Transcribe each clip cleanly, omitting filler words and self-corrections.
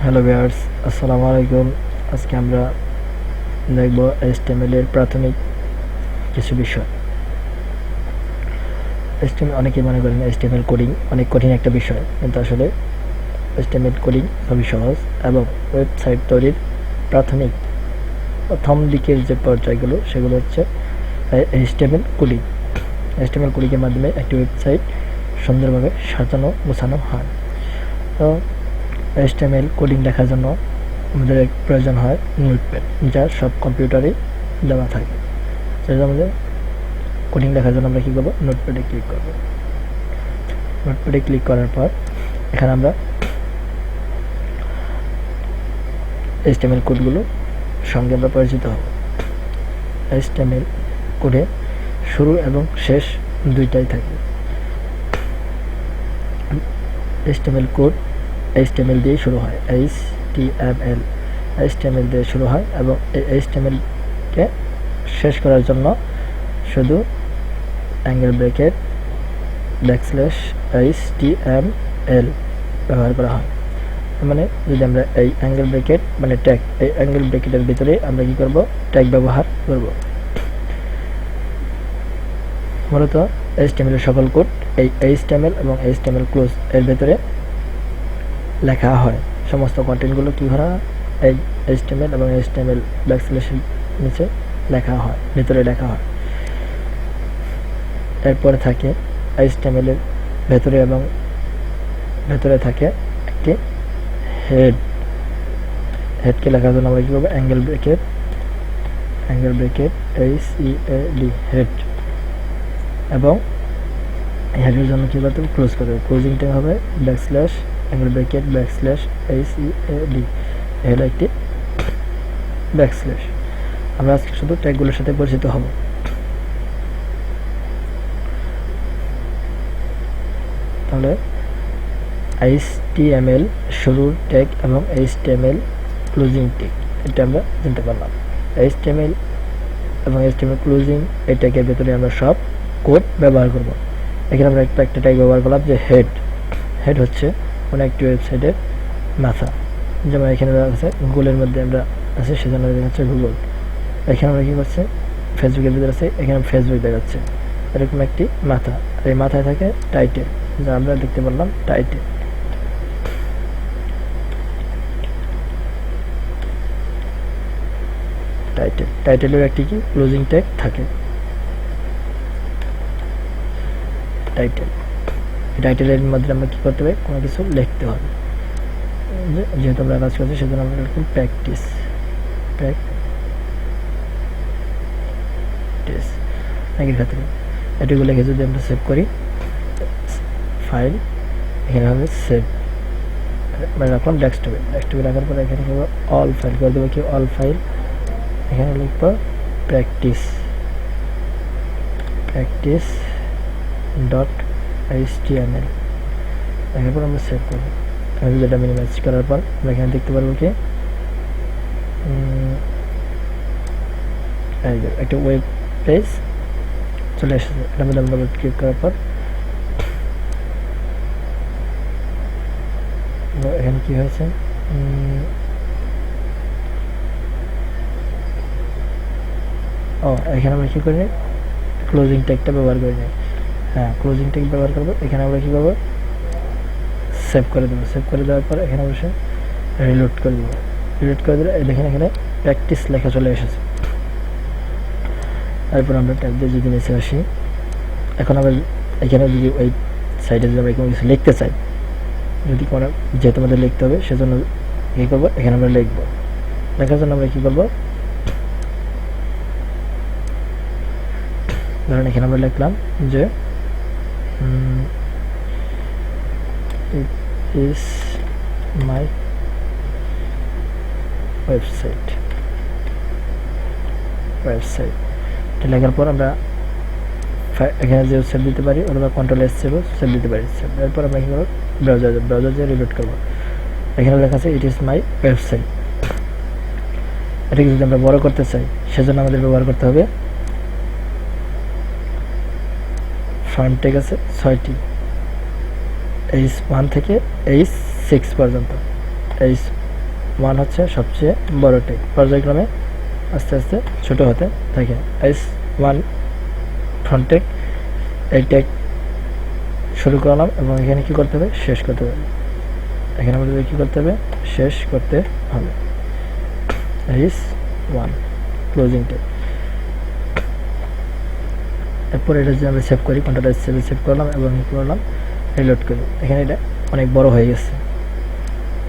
Hello viewers, আসসালামু আলাইকুম। আজকে আমরা দেখব HTML এর প্রাথমিক কিছু বিষয়। HTML অনেকেই মনে করেন HTML কোডিং অনেক কঠিন একটা বিষয়, কিন্তু আসলে HTML কোডিং খুবই সহজ এবং ওয়েবসাইট তৈরির প্রথম দিকের যে পর্যায়গুলো সেগুলো হচ্ছে HTML কোডিং। HTML কোডিংয়ের মাধ্যমে একটি ওয়েবসাইট সুন্দরভাবে সাজানো গোছানো হয়। তো HTML কোডিং লেখার জন্য আমাদের প্রয়োজন হয় নোটপ্যাড, যা সব কম্পিউটারে দেওয়া থাকে। সেটা আমাদের কোডিং লেখার জন্য আমরা কী করবো, নোটপ্যাডে ক্লিক করব। নোটপ্যাডে ক্লিক করার পর এখানে আমরা HTML কোডগুলো সঙ্গে আমরা পরিচিত হব। HTML কোডে শুরু এবং শেষ দুইটাই থাকে। HTML কোড HTML দিয়ে শুরু হয়, HTML দিয়ে শুরু হয় এবং এই HTML-কে শেষ করার জন্য শুধু অ্যাঙ্গেল ব্র্যাকেট \HTML ব্যবহার করা হয়। মানে যদি আমরা এই অ্যাঙ্গেল ব্র্যাকেট মানে ট্যাগ, এই অ্যাঙ্গেল ব্র্যাকেটের ভিতরে আমরা কি করব, ট্যাগ ব্যবহার করব। মূলত HTML এর সকল কোড এই HTML এবং HTML ক্লোজ এর ভিতরে লেখা হয়। সমস্ত কন্টেন্টগুলো কি করা এই HTML এবং HTML ব্যাকস্ল্যাশের নিচে লেখা হয়, ভিতরে লেখা হয়। এরপরে থাকে HTML এর ভেতরে এবং ভেতরে থাকে একটি হেডকে লেখার জন্য আমরা কী করবো, অ্যাঙ্গেল ব্র্যাকেট HEAD হেড, এবং হেডের জন্য কী করতে হবে, ক্লোজ করতে হবে। ক্লোজিং ট্যাগ হবে অ্যাঙ্গেল ব্র্যাকেট \HEAD, হলো একটি ব্যাকস্ল্যাশ। আমরা আজকে শুধু ট্যাগগুলোর সাথে পরিচিত হব। তাহলে HTML শুরুর ট্যাগ এবং HTML ক্লোজিং ট্যাগ, এটা আমরা জানতে পারলাম। HTML এবং HTML ক্লোজিং এই ট্যাগের ভেতরে আমরা সব কোড ব্যবহার করব। এখানে আমরা একটা ট্যাগ ব্যবহার করলাম যে হেড হচ্ছে কোনো একটি ওয়েবসাইটের মাথা। যেমন এখানে আছে গুগলের মধ্যে আমরা আছে, সেজন্য দেখাচ্ছে গুগল। এখানে আমরা কী করছে, ফেসবুকের ভিতরে আছে, এখানে ফেসবুক দেখাচ্ছে। এরকম একটি মাথা, আর এই মাথায় থাকে টাইটেল, যা আমরা দেখতে পারলাম টাইটেলের একটি কি ক্লোজিং ট্যাগ থাকে। টাইটেলের মধ্যে আমরা কী করতে হবে, কোনো কিছু লিখতে হবে। যেহেতু আমরা কাজ করছি সেজন্য আমরা লিখব প্র্যাকটিস। একই ক্ষেত্রে এটুকু লিখে যদি আমরা সেভ করি, ফাইল এখানে হবে সেভ, মানে রাখলাম ডেস্কটপে রাখার পরে এখানে করবো অল ফাইল করে দেবো, কি অল ফাইল, এখানে লিখব practice.html। এরপর আমরা সেভ করবো। যেটা মিনিমাইজ করার পর আমরা এখানে দেখতে পারবো কি একটা ওয়েব পেজ চলে এসেছে। এটার মধ্যে আমরা ক্লিক করার পর এখানে কি হয়েছে, এখানে আমরা কী করি, ক্লোজিং ট্যাগটা ব্যবহার করি নাই। হ্যাঁ, ক্লোজিং ট্যাগ ব্যবহার করবো। এখানে আমরা কী করবো, সেভ করে দেবো। সেভ করে দেওয়ার পর এখানে বসে রিলোড করে দেবো। রিলোড করে দিলে দেখেন এখানে প্র্যাকটিস লেখা চলে এসেছে। তারপর আমরা ট্যাব দিয়ে যদি নিচে আসি, এখন আমরা এখানে যদি ওই সাইডে যদি আমরা কোনো কিছু লিখতে চাই, যদি কোনো যেহেতু আমাদের লিখতে হবে সেজন্য কী করবো, এখানে আমরা লিখবো। লেখার জন্য আমরা কী করবো, ধরেন এখানে আমরা লিখলাম যে it is my website। এটা লেখার পর আমরা এখানে যে সেভ দিতে পারি, অথবা Ctrl+S সেভ দিতে পারি। এরপর আমরা কী করবো, ব্রাউজার দিয়ে রিলোড করবো। এখানে লেখা আছে it is my website। এটাকে যদি আমরা বড় করতে চাই, সেজন্য আমাদের ব্যবহার করতে হবে ফন্ট ট্যাগ আছে 6টি, H1 থেকে H6 পর্যন্ত। ওয়ান হচ্ছে সবচেয়ে বড় ট্যাগ, পর্যায়ক্রমে আস্তে আস্তে ছোট হতে থাকে। S1 ফ্রন্ট ট্যাগ, এই ট্যাগ শুরু করলাম এবং এখানে কি করতে হবে, শেষ করতে হবে। এখানে আমাদের কি করতে হবে, শেষ করতে হবে। S1 closing tag. এরপর এটা যদি আমরা সেভ করি, কন্ট্রোল সেভে সেভ করলাম এবং করলাম রিলোড করি, এখানে এটা অনেক বড় হয়ে গেছে,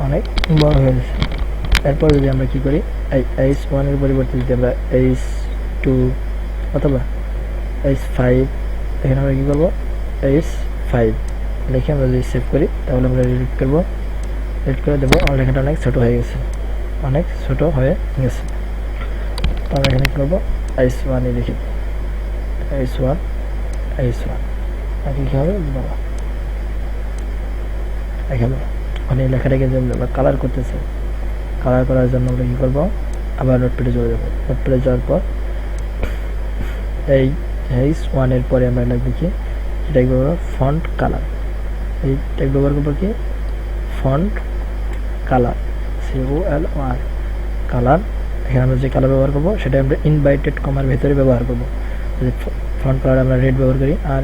অনেক বড় হয়ে গেছে। এরপর যদি আমরা কি করি, এই S1 এর পরিবর্তে যদি আমরা S2 অথবা S5, এখানে আমরা কি করবো, S5 লিখে আমরা যদি সেভ করি, তাহলে আমরা রিলোড করবো, রিলোড করে দেবো। আমার লেখাটা অনেক ছোট হয়ে গেছে, অনেক ছোট হয়ে গেছে। তো আমরা এখানে কি করবো, S1 লিখে S1 আর কি হবে, বড় এখানে। মানে এই লেখাটাকে যদি আমরা কালার করতে চাই, কালার করার জন্য আমরা কি করবো, আবার নোটপ্যাডে চলে যাবো। নোটপ্যাডে যাওয়ার পর এই S1 এর পরে আমরা লিখবো কি, এটা কি করবো, ফন্ট কালার। এই ট্যাগ ব্যবহার করবো কি, ফন্ট কালার, COLR কালার। এখানে আমরা যে কালার ব্যবহার করবো সেটা আমরা ইনভাইটেড কমার ভেতরে ব্যবহার করবো। ফন্ট কালার আমরা রেড ব্যবহার করি, আর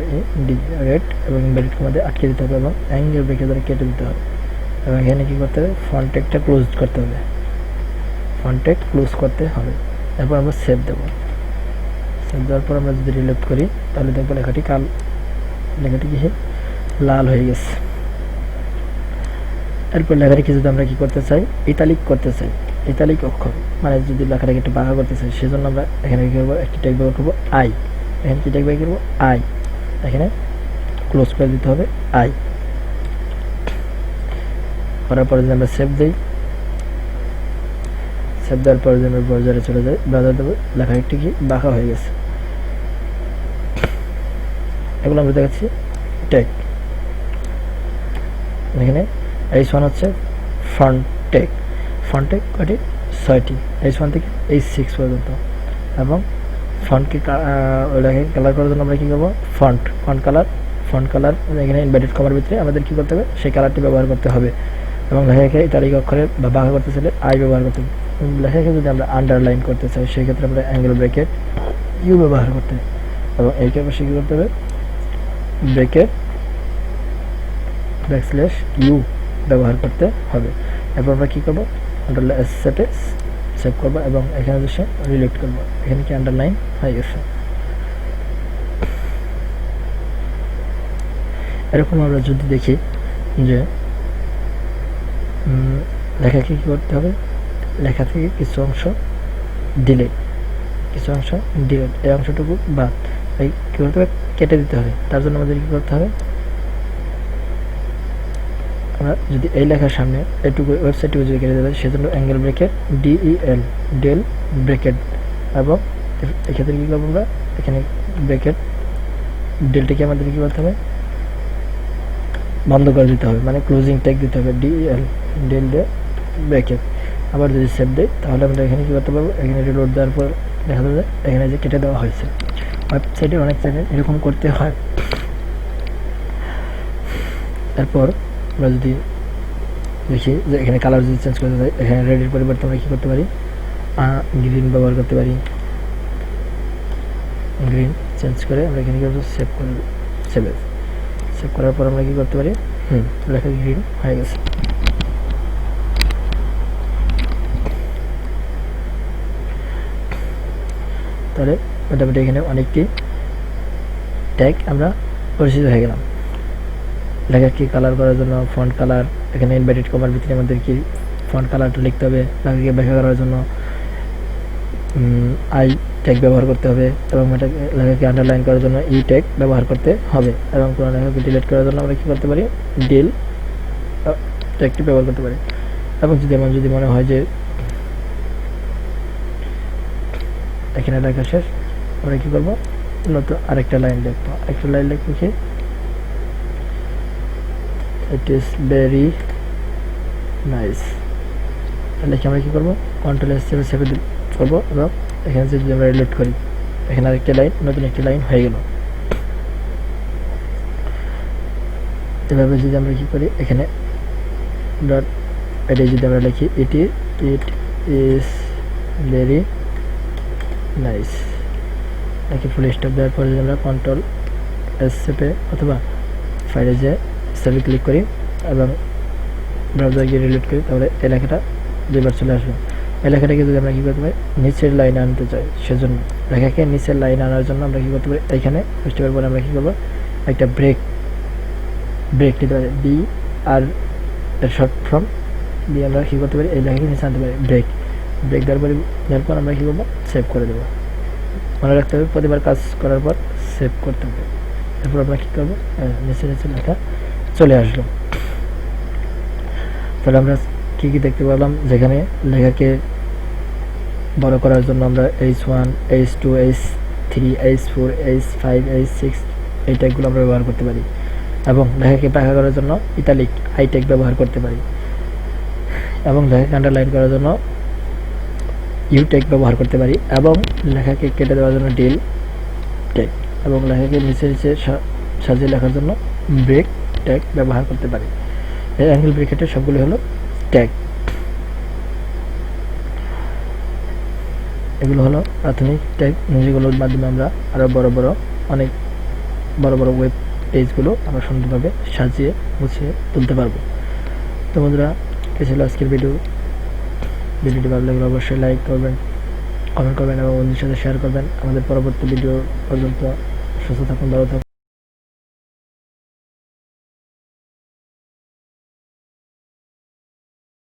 রেড, এবং ইনভাইটেড কমাতে আটকে দিতে হবে এবং অ্যাঙ্গেল ব্রেকের দ্বারা কেটে দিতে হবে। এবং এখানে কী করতে হবে, ফন্ট ট্যাগটা ক্লোজ করতে হবে, ফন্ট ট্যাগ ক্লোজ করতে হবে। এরপর আমরা সেভ দেবো। সেভ দেওয়ার পর আমরা যদি রিলোড করি, তাহলে দেখবো লেখাটি কি লাল হয়ে গেছে। এরপর লেখাটিকে যদি আমরা কি করতে চাই, ইতালিক করতে চাই, ইতালিক অক্ষর, মানে যদি লেখাটাকে একটু বাঁকা করতে চাই, সেজন্য আমরা এখানে কি করবো, একটি ট্যাগ ব্যবহার করবো আই। এখানে কি ট্যাগ ব্যবহার করবো, আই। এখানে ক্লোজ করে দিতে হবে আই। করার পরে যদি আমরা সেভ দিই, সেভ দেওয়ার পরে যদি আমরা ব্রাউজারে চলে যাই, ব্রাউজার দেবো, লেখাটি কি বাঁকা হয়ে গেছে। এগুলো আমরা দেখাচ্ছি ট্যাগ। এখানে S1 হচ্ছে ফ্রন্ট ট্যাগ, ফ্রন্ট ট্যাগ কয়টি, 6টি, S1 থেকে S6 পর্যন্ত। এবং ফন্টকে লেখাকে কালার করার জন্য আমরা কী করবো, ফন্ট কালার এখানে ইনভার্টেড কমার ভিতরে আমাদের কী করতে হবে, সেই কালারটি ব্যবহার করতে হবে। এবং লেখাকে ইতালিক অক্ষরে বা বাঁকা করতে চাইলে আই ব্যবহার করতে হবে। লেখাকে যদি আমরা আন্ডারলাইন করতে চাই, সেক্ষেত্রে আমরা অ্যাঙ্গেল ব্রেকেট ইউ ব্যবহার করতে হবে। এবং এইকে পাশে কী করতে হবে, ব্রেকেট ব্যাকস্ল্যাশ ইউ ব্যবহার করতে হবে। এরপর আমরা কী করবো, কন্ট্রোল এস সেটে সেভ করবো এবং এখানে বসে রিলোড করবো। এখানে কি আন্ডারলাইন হয়ে গেছে। এরকম আমরা যদি দেখি যে লেখাকে কী করতে হবে, লেখা থেকে কিছু অংশ ডিলেট, এই অংশটুকু বাদ, এই কী করতে হবে, কেটে দিতে হবে। তার জন্য আমাদের কী করতে হবে, আমরা যদি এই লেখার সামনে এইটুকু ওয়েবসাইটটুকু যদি কেটে দেবে, সেজন্য অ্যাঙ্গেল ব্রেকেট ডেল ব্রেকেট, এবং এক্ষেত্রে কী করবো আমরা, এখানে ব্রেকেট ডেলটাকে আমাদের কী করতে হবে, বন্ধ করে দিতে হবে, মানে ক্লোজিং ট্যাগ দিতে হবে, ডেল ব্রেকেট। আবার যদি সেভ দেয়, তাহলে আমরা এখানে কী করতে পারবো, এখানে রিলোড দেওয়ার পর দেখা যাবে এখানে যে কেটে দেওয়া হয়েছে। ওয়েবসাইটে অনেক জায়গায় এরকম করতে হয়। এরপর আমরা যদি দেখি যে এখানে কালার যদি চেঞ্জ করতে চাই, এখানে রেডের পরিবর্তে আমরা কী করতে পারি, গ্রিন ব্যবহার করতে পারি। গ্রিন চেঞ্জ করে আমরা এখানে কি সেভ করার পর আমরা কী করতে পারি, লেখা গ্রিন হয়ে গেছে। তাহলে মোটামুটি এখানে অনেকটি ট্যাগ আমরা পরিচিত হয়ে গেলাম। লেখাকে কালার করার জন্য ফন্ট কালার, এখানে ইনভার্টেড কমার ভিতরে আমাদের কি ফন্ট কালারটা লিখতে হবে। লেখাকে ব্যাখ্যা করার জন্য আই ট্যাগ ব্যবহার করতে হবে, এবং লেখাকে আন্ডারলাইন করার জন্য ই ট্যাগ ব্যবহার করতে হবে, এবং কোনো লেখাকে ডিলিট করার জন্য আমরা কী করতে পারি, ডিল ট্যাগটি ব্যবহার করতে পারি। এবং যদি মনে হয় যে এখানে লেখা শেষ, আমরা কী করবো, নতুন আরেকটা লাইন লিখবো, কি, ইট ইজ ভেরি নাইস লিখে আমরা কী করবো, কন্ট্রোল এস সেভে করবো, এবং এখানে যদি আমরা রিলোড করি, এখানে আরেকটা লাইন, নতুন একটি লাইন হয়ে গেল। এভাবে যদি আমরা কী করি, এখানে ডট এটি যদি আমরা লিখি ইট ইজ ভেরি নাইস, নাকি ফুল স্টপ দেওয়ার পরে যদি আমরা কন্ট্রোল এস চেপে অথবা ফাইলে যে সেভে ক্লিক করি এবং ব্রাউজার গিয়ে রিলোড করি, তাহলে এই লেখাটা দুইবার চলে আসবে। এই লেখাটাকে যদি আমরা কী করতে পারি নিচের লাইনে আনতে চাই, সেজন্য লেখাকে নিচের লাইনে আনার জন্য আমরা কী করতে পারি, এখানে স্টেপের পরে আমরা কী করবো একটা ব্রেক নিতে পারি। বি আর এর শর্ট ফর্ম দিয়ে আমরা কী করতে পারি এই লেখাকে নিচে আনতে পারি ব্রেক দেওয়ার পর আমরা কী করবো সেভ করে দেবো। মনে রাখতে হবে প্রতিবার কাজ করার পর সেভ করতে হবে। এরপর আমরা কী করবো নিচে লেখা চলে আসলো। তাহলে আমরা কী কী দেখতে পেলাম, যেখানে লেখাকে বড় করার জন্য আমরা H1, H2, H3, H4, H5, H6 এই ট্যাগগুলো আমরা ব্যবহার করতে পারি, এবং লেখাকে ব্যাখ্যা করার জন্য ইটালিক আই ট্যাগ ব্যবহার করতে পারি, এবং লেখাকে আন্ডারলাইন করার জন্য ইউ ট্যাগ ব্যবহার করতে পারি, এবং লেখাকে কেটে দেওয়ার জন্য ডিল ট্যাগ, এবং লেখাকে নিচে সাজিয়ে লেখার জন্য ব্রেক ট্যাগ ব্যবহার করতে পারি। এই অ্যাঙ্গেল ব্রেকেটের সবগুলো হলো ট্যাগ। এগুলো হলো প্রাথমিক ট্যাগ, যেগুলোর মাধ্যমে আমরা আরও অনেক বড় বড় ওয়েব পেজগুলো আমরা সুন্দরভাবে সাজিয়ে গুছিয়ে তুলতে পারবো। তো বন্ধুরা, এই ছিল আজকের ভিডিওটি ভালো লাগলে অবশ্যই লাইক করবেন, কমেন্ট করবেন এবং বন্ধুদের সাথে শেয়ার করবেন। আমাদের পরবর্তী ভিডিও পর্যন্ত সুস্থ থাকুন, ভালো থাকুন।